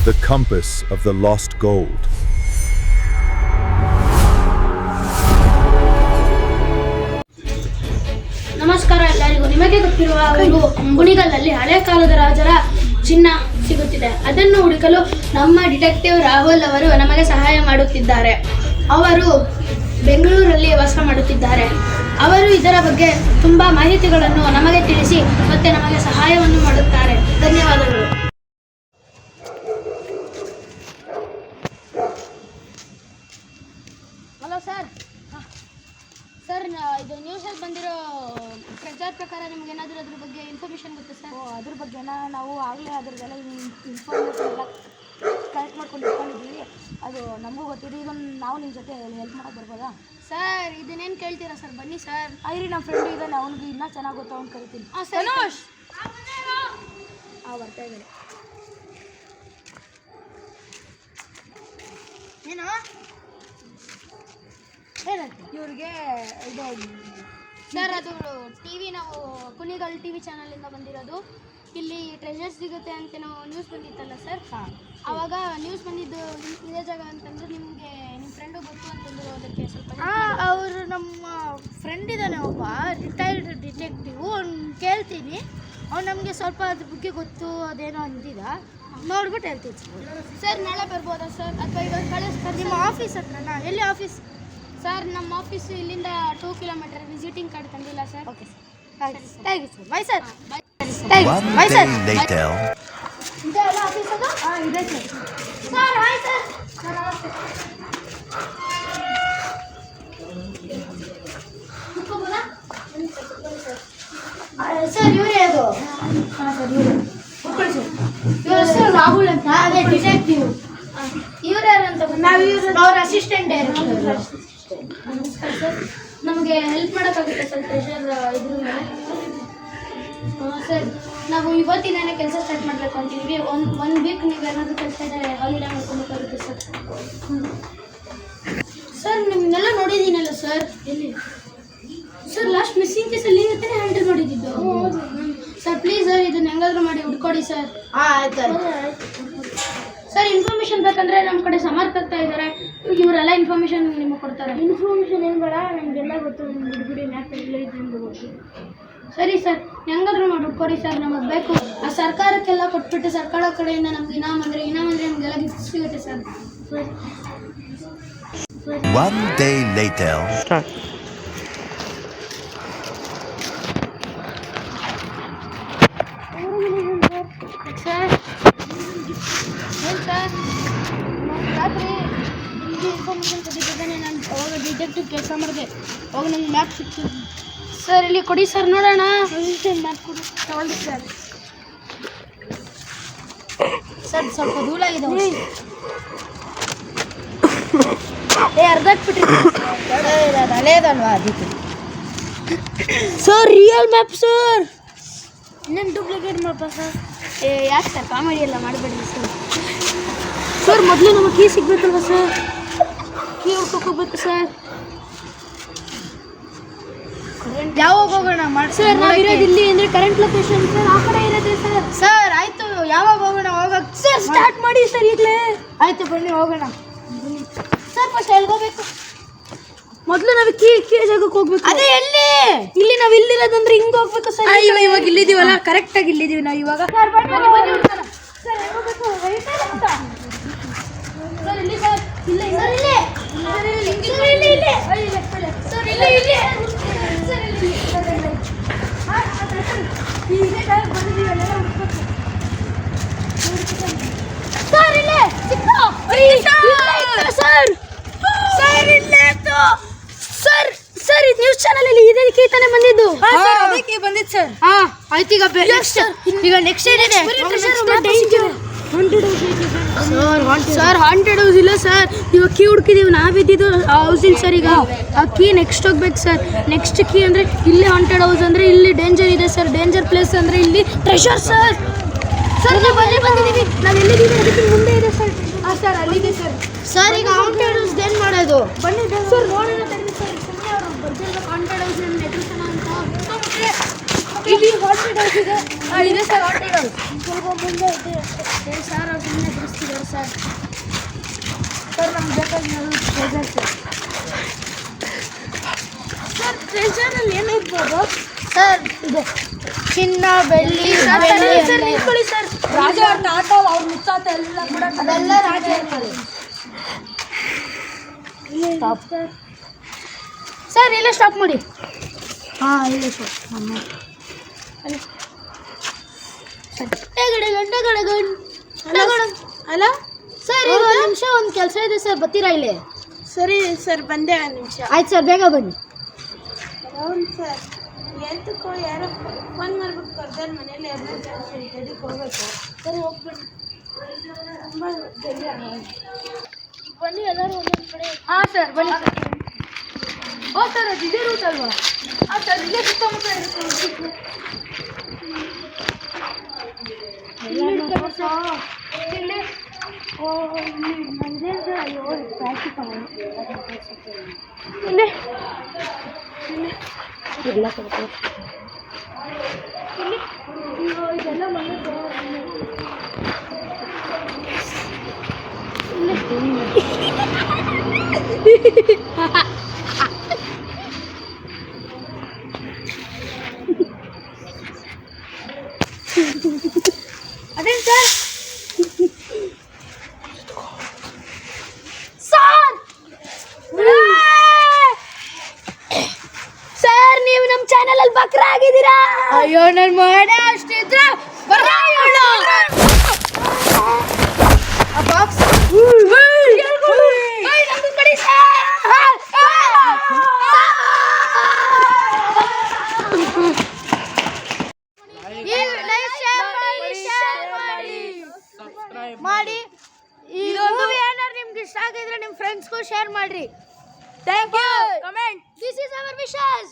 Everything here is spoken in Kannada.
the compass of the lost gold. ನಮಸ್ಕಾರ ಎಲ್ಲರಿಗೂ. ನಿಮಗೆ ಗೊತ್ತಿರುವ ಒಂದು ಕುಣಿಗಲ್ನಲ್ಲಿ ಹಳೆ ಕಾಲದ ರಾಜರ ಚಿನ್ನ ಸಿಗುತ್ತಿದೆ. ಅದನ್ನು ಹುಡುಕಲು ನಮ್ಮ ಡಿಟೆಕ್ಟಿವ್ ರಾಹುಲ್ ಅವರು ನಮಗೆ ಸಹಾಯ ಮಾಡುತ್ತಿದ್ದಾರೆ. ಅವರು ಬೆಂಗಳೂರಲ್ಲಿ ವಾಸ ಮಾಡುತ್ತಿದ್ದಾರೆ. ಅವರು ಇದರ ಬಗ್ಗೆ ತುಂಬಾ ಮಾಹಿತಿಗಳನ್ನು ನಮಗೆ ತಿಳಿಸಿ ಮತ್ತೆ ನಮಗೆ ಸಹಾಯವನ್ನು ಮಾಡುತ್ತಾರೆ. ಧನ್ಯವಾದಗಳು. Hello sir. ಸರ್, ಇದು ನ್ಯೂಸಲ್ಲಿ ಬಂದಿರೋ ಪ್ರಚಾರ ಪ್ರಕಾರ ನಿಮ್ಗೆ ಏನಾದರೂ ಅದ್ರ ಬಗ್ಗೆ ಇನ್ಫಾರ್ಮೇಷನ್ ಗೊತ್ತಾ ಸರ್? ಅದ್ರ ಬಗ್ಗೆ ನಾವು ಆಗಲೇ ಅದ್ರದ್ದೆಲ್ಲ ಇನ್ಫಾರ್ಮೇಷನ್ ಎಲ್ಲ ಕಲೆಕ್ಟ್ ಮಾಡ್ಕೊಂಡು ಇಟ್ಕೊಂಡಿದ್ದೀವಿ. ಅದು ನಮಗೂ ಗೊತ್ತಿದೆ. ಈಗ ನಾವು ನಿಮ್ಮ ಜೊತೆ ಹೆಲ್ಪ್ ಮಾಡೋಕೆ ಬರ್ಬೋದಾ ಸರ್? ಇದನ್ನೇನು ಕೇಳ್ತೀರಾ ಸರ್? ಬನ್ನಿ ಸರ್. ಐರಿ ನಮ್ಮ ಫ್ರೆಂಡ್ ಇದ್ದಾನೆ, ಅವ್ನಿಗೆ ಇನ್ನೂ ಚೆನ್ನಾಗಿ ಗೊತ್ತು, ಅವ್ನು ಕರಿತೀನಿ. ಸರ್. ಬರ್ತಾ ಇದ್ದಾರೆ. ಏನು ಏನಂತೆ ಇವ್ರಿಗೆ ಇದು ಸರ್? ಅದು ಟಿವಿ, ನಾವು ಕುಣಿಗಲ್ ಟಿವಿ ಚಾನಲಿಂದ ಬಂದಿರೋದು. ಇಲ್ಲಿ ಟ್ರೆಷರ್ಸ್ ಸಿಗುತ್ತೆ ಅಂತ ನಾವು ನ್ಯೂಸ್ ಬಂದಿತ್ತಲ್ಲ ಸರ್. ಆವಾಗ ನ್ಯೂಸ್ ಬಂದಿದ್ದು ಇದೇ ಜಾಗ ಅಂತಂದ್ರೆ ನಿಮಗೆ ನಿಮ್ಮ ಫ್ರೆಂಡು ಗೊತ್ತು ಅಂತಂದ್ರೆ ಅದಕ್ಕೆ ಸ್ವಲ್ಪ ಅವರು ನಮ್ಮ ಫ್ರೆಂಡ್ ಇದ್ದಾನೆ ಒಬ್ಬ ರಿಟೈರ್ಡ್ ಡಿಟೆಕ್ಟಿವ್. ಅವ್ನು ಕೇಳ್ತೀನಿ, ಅವ್ನು ನಮಗೆ ಸ್ವಲ್ಪ ಅದ್ರ ಬಗ್ಗೆ ಗೊತ್ತು, ಅದೇನೋ ಅಂದಿದ, ನೋಡ್ಬಿಟ್ಟು ಹೇಳ್ತೀನಿ ಸರ್. ನಾಳೆ ಬರ್ಬೋದಾ ಸರ್? ಅಥವಾ ಇವಾಗ ಕಳಿಸ್ತಾರೆ? ನಿಮ್ಮ ಆಫೀಸ್ ಹತ್ರನಾ? ಎಲ್ಲಿ ಆಫೀಸ್ ಸರ್? ನಮ್ಮ ಆಫೀಸ್ ಇಲ್ಲಿಂದ 2 ಕಿಲೋಮೀಟರ್. ವಿಸಿಟಿಂಗ್ ಕಾರ್ಡ್ ತಂದಿಲ್ಲ sir. Okay sir. Thank you sir. Bye sir. One day later. ಇದೆ ಅಲ್ಲ ಆಫೀಸ್ ಅದು? ಹಾಂ, ಇದೆ sir. Sir hi sir. Sir ನಮಸ್ತೆ. ಕುತ್ಕೋಬೋದಾ? ಸರ್ ಇವರೇ ಅದು? ಹಾಂ ಸರ್, ಇವರು ಕೂತ್ಕೊಳ್ಳಿ ಸರ್. ಇವ್ರ ಹೆಸರು ರಾಹುಲ್ ಅಂತ. ಅದೇ ಡಿಟೆಕ್ಟಿವ್. ಇವ್ರು ಯಾರು ಅಂತ ಅವ್ರ ಅಸಿಸ್ಟೆಂಟ್ ಡೈರೆಕ್ಟರ್. ನಮಸ್ಕಾರ ಸರ್. ನಮಗೆ ಹೆಲ್ಪ್ ಮಾಡೋಕ್ಕಾಗುತ್ತೆ ಸರ್ ಟ್ರೆಷರ್ ಇದ್ರ ಮೇಲೆ? ಸರ್, ನಾವು ಇವತ್ತಿನೇ ಕೆಲಸ ಸ್ಟಾರ್ಟ್ ಮಾಡಬೇಕು ಅಂತಿದ್ವಿ. ಒನ್ ವೀಕ್ ನೀವು ಏನಾದರೂ ಕೆಲಸ ಇದ್ದರೆ ಹಾಲಿಡೇ ಮಾಡ್ಕೊಬೇಕಾಗುತ್ತೆ ಸರ್. ಸರ್, ನಿಮ್ಮನ್ನೆಲ್ಲ ನೋಡಿದ್ದೀನಲ್ಲ ಸರ್. ಎಲ್ಲಿ ಸರ್? ಲಾಸ್ಟ್ ಮಿಸ್ಸಿಂಗ್ ಕೇಸಲ್ಲಿ ನೀವು ತಾನೇ ಹ್ಯಾಂಡಲ್ ಮಾಡಿದ್ದು ಸರ್. ಪ್ಲೀಸ್ ಸರ್, ಇದನ್ನ ಹೆಂಗಾದ್ರೂ ಮಾಡಿ ಹುಡ್ಕೊಡಿ ಸರ್. ಹಾಂ, ಆಯ್ತು. ಸರ್, ಇನ್ಫಾರ್ಮೇಷನ್ ಬೇಕಂದ್ರೆ ನಮ್ಮ ಕಡೆ ಸಮರ್ಥಕ್ತಾ ಇದ್ದಾರೆ. ಇವರೆಲ್ಲ ಇನ್ಫಾರ್ಮೇಷನ್ ನಿಮಗೆ ಕೊಡ್ತಾರೆ. ಇನ್ಫಾರ್ಮೇಷನ್ ಏನು ಬೇಡ, ನಮಗೆಲ್ಲ ಗೊತ್ತು. ನಿಮ್ಮ ಬಿಡಿ ಮ್ಯಾಪ್ ಎಲ್ಲ ಇದೆ ಅಂತ ಗೊತ್ತು. ಸರಿ ಸರ್, ಹೆಂಗಾದ್ರೂ ಮಾಡಿ ಹುಡ್ಕೊಡಿ ಸರ್. ನಮಗೆ ಬೇಕು. ಆ ಸರ್ಕಾರಕ್ಕೆಲ್ಲ ಕೊಟ್ಬಿಟ್ಟು ಸರ್ಕಾರ ಕಡೆಯಿಂದ ನಮ್ಗೆ ಇನಾಮ್ ಅಂದರೆ ನಮಗೆಲ್ಲ ಗಿಫ್ಟ್ ಸಿಗುತ್ತೆ sir. One day later. Sir ಏನು ಸರ್? ರಾತ್ರಿ ನಿಮಗೆ ಇನ್ಫಾರ್ಮೇಷನ್ ಕೊಟ್ಟಿದ್ದಾನೆ. ನಾನು ಅವಾಗ ಡಿಟೆಕ್ಟಿವ್ ಕೆಲಸ ಮಾಡಿದೆ. ಅವಾಗ ನಂಗೆ ಮ್ಯಾಪ್ ಸಿಕ್ತು ಸರ್. ಇಲ್ಲಿ ಕೊಡಿ ಸರ್, ನೋಡೋಣ. ಮ್ಯಾಪ್ ಕೊಡಿ. ತಗೊಳ್ಳಿ ಸರ್. ಸರ್, ಸ್ವಲ್ಪ ಧೂಳಾಗಿದೆ. ಅರ್ಧಕ್ಬಿಟ್ರಿ ಹಳೇದಲ್ವಾ ಅದಕ್ಕೆ. Sir, real map sir. ಇನ್ನೇನು ಡೂಪ್ಲಿಕೇಟ್ ಮಾಡಪ್ಪ ಸರ್? ಯಾಕೆ ಸರ್ ಕಾಮಿಡಿ ಎಲ್ಲ ಮಾಡಬೇಡಿ ಸರ್. ಸರ್, ಮೊದಲು ನಮಗೆ ಕೀ ಸಿಗ್ಬೇಕಲ್ವ ಸರ್? ಕೀ ಹುಡ್ಕೋಬೇಕು ಸರ್. ಯಾವಾಗ ಹೋಗೋಣ ಮಾಡಿ ಸರ್? ನಾವಿರೋದು ಇಲ್ಲಿ ಅಂದರೆ ಕರೆಂಟ್ ಲೊಕೇಶನ್ ಸರ್. ಆ ಕಡೆ ಇರೋದ್ರೆ ಸರ್. ಸರ್, ಆಯಿತು. ಯಾವಾಗ ಹೋಗೋಣ? ಹೋಗೋಕೆ ಸರ್ ಸ್ಟಾರ್ಟ್ ಮಾಡಿ ಸರ್ ಈಗಲೇ. ಆಯಿತು, ಬನ್ನಿ ಹೋಗೋಣ. ಸರ್, ಫಸ್ಟ್ ಎಲ್ಗೋಬೇಕು? ಮೊದಲು ನಾವು ಕೀ ಜಾಗಕ್ಕೆ ಹೋಗ್ಬೇಕು. ಅದೇ ಎಲ್ಲಿ? ಇಲ್ಲಿ ನಾವು ಇಲ್ಲಿರೋದಂದ್ರೆ ಹಿಂಗೆ ಹೋಗ್ಬೇಕು ಸರ್. ಇವಾಗ ಇಲ್ಲಿದ್ದೀವಲ್ಲ, ಕರೆಕ್ಟಾಗಿ ಇಲ್ಲಿದ್ದೀವಿ ನಾವು ಇವಾಗ. ಸರ್, ಬನ್ನಿ ಸರ್. ಸರ್, ಹೋಗ್ಬೇಕು. ಸರ್, ಇಲ್ಲಿ ಸರ್. ಇಲ್ಲ ಸರ್, ಇಲ್ಲಿ. ಸರ್, ಇಲ್ಲಿ ಇಲ್ಲಿ. ಸರ್, ಇಲ್ಲಿ ಇಲ್ಲಿ. ಸರ್, ಇಲ್ಲಿ ಸರ್, ಇಲ್ಲೇ ಸಿಕ್ತು. ಸರ್, ಸರ್ ಇಲ್ಲೇ ಇತ್ತು ಸರ್. ಸರ್, ಇದು ನ್ಯೂಸ್ ಚಾನಲ್ ಅಲ್ಲಿ ಇದಕ್ಕೆ ತಾನೇ ಬಂದಿದ್ದು. ಅದಕ್ಕೆ ಬಂದಿತ್ತು ಸರ್. ಹಾಂ, ಆಯ್ತು. ಈಗ ನೆಕ್ಸ್ಟ್ ಏನಿದೆ ಸರ್? ಹಾಂಟೆಡ್ ಹೌಸ್ ಇಲ್ಲ ಸರ್. ಇವಾಗ ಕೀ ಹುಡುಕಿದೀವಿ. ನಾವಿದ್ದಿದ್ದು ಹೌಸಿಂಗ್ ಸರ್. ಈಗ ಆ ಕೀ ನೆಕ್ಸ್ಟ್ ಹೋಗ್ಬೇಕು ಸರ್. ನೆಕ್ಸ್ಟ್ ಕೀ ಅಂದರೆ ಇಲ್ಲಿ ಹಾಂಟೆಡ್ ಹೌಸ್ ಅಂದರೆ ಇಲ್ಲಿ ಡೇಂಜರ್ ಇದೆ ಸರ್. ಡೇಂಜರ್ ಪ್ಲೇಸ್ ಅಂದರೆ ಇಲ್ಲಿ ಟ್ರೆಷರ್ ಸರ್. ಸರ್, ನಾವು ಅಲ್ಲಿ ಬಂದಿದ್ದೀವಿ. ನಾವು ಎಲ್ಲಿದ್ದೀವಿ ಅದಕ್ಕೆ ಮುಂದೆ ಇದೆ ಸರ್. ಹಾಂ ಸರ್, ಅಲ್ಲಿದೆ ಸರ್. ಸರ್, ಈಗ ಹಾಂಟೆಡ್ ಹೌಸ್ ಏನು ಮಾಡೋದು? ಬನ್ನಿ ಸರ್, ನೋಡೋಣ. ತಡಿ ಸರ್. ಸುಮ್ಮನೆ ಅವರು ಬರ್ದಿಲ್ಲ ಹಾಂಟೆಡ್ ಹೌಸ್ ಎದುರಿಸೋಣ ಅಂತ. ಇಲ್ಲಿ ಹಾಂಟೆಡ್ ಹೌಸ್ ಇದೆ. ಇದೆ ಸರ್ ಹಾಂಟೆಡ್ ಹೌಸ್. ಸ್ವಲ್ಪ ಮುಂದೆ ಇದೆ ಸರ್, ಅವ್ರು ಸುಮ್ಮನೆ ಬಿಡಿಸ್ತಿದ್ದಾರೆ ಸರ್. ಸರ್ ನಮ್ಗೆ ಬೇಕಾಗಿರೋದು ಟ್ರೆಜರ್ ಸರ್. ಸರ್ ಟ್ರೆಜರಲ್ಲಿ ಏನು ಇರ್ಬೋದು ಸರ್ ಇದೆ ಚಿನ್ನ, ಬೆಳ್ಳಿ, ಸರ್ ನಿಂತ್ಕೊಳ್ಳಿ ಸರ್. ರಾಜ ಅವ್ರ ತಾತ ಅವ್ರ ಮುತ್ತಾತ ಎಲ್ಲ ಕೂಡ ಅದೆಲ್ಲ ರಾಜ ಇರ್ತಾರೆ ಸರ್. ಇಲ್ಲೇ ಸ್ಟಾಪ್ ಮಾಡಿ. ಹಾಂ ಇಲ್ಲೇ ಸ್ಟಾಪ್. ಅಲ್ಲ ಸರ್ ಇದು ಒಂದು ನಿಮಿಷ, ಒಂದು ಕೆಲಸ ಇದೆ ಸರ್, ಬರ್ತೀರಾ ಇಲ್ಲಿ? ಸರಿ ಸರ್ ಬಂದೆ ಒಂದು ನಿಮಿಷ. ಆಯ್ತು ಸರ್, ಬೇಗ ಬನ್ನಿ. ಹೌದು ಸರ್, ಎಂತಕ್ಕೋ ಯಾರೋ ಫೋನ್ ಮಾಡ್ಬಿಟ್ಟು ಕರ್ದಾರ ಮನೇಲಿ ಎಮರ್ಜೆನ್ಸಿ ಇದಕ್ಕೆ ಹೋಗ್ಬೇಕು. ಸರಿ ಹೋಗ್ಬಿಟ್ಟು ತುಂಬ ಜಲ್ದಿ ಬನ್ನಿ ಎಲ್ಲರೂ ಒಂದೊಂದು ಕಡೆ. ಹಾಂ ಸರ್ ಬನ್ನಿ ಸರ್. ಓ ಸರ್ ಅದು ಇದೇ ರೂಟ್ ಅಲ್ವಾ? ಹಾಂ ಸರ್ ಇಲ್ಲೇ ಸುತ್ತಮುತ್ತ ಇರುತ್ತೆ. ಇಲ್ಲಿ ಓ ಇಲ್ಲಿ ಮಂದಿರ ಅಯ್ಯೋ ಟ್ರಾಫಿಕ್ ಇಲ್ಲಿ ಇಲ್ಲ ಕೊಡ್ತೀವಿ. ಇಲ್ಲಿ ಅಯ್ಯೋ ಇದೆಲ್ಲ ಮನೆ ಅದೇನು ಸರ್? ಸರ್ ನೀವು ನಮ್ಮ ಚಾನೆಲ್ ಅಲ್ಲಿ ಬಕ್ರ ಆಗಿದ್ದೀರಾ. ಅಯ್ಯೋ ನನ್ನ ಮನೆ ಅಷ್ಟಿದ್ರೆ ಮಾಡಿ. ಈ ಮೂವಿ ಏನಾದ್ರು ನಿಮ್ಗೆ ಇಷ್ಟ ಆಗಿದ್ರೆ ನಿಮ್ಮ ಫ್ರೆಂಡ್ಸ್ಗೂ ಶೇರ್ ಮಾಡ್ರಿ. Thank you comment. This is our wishes.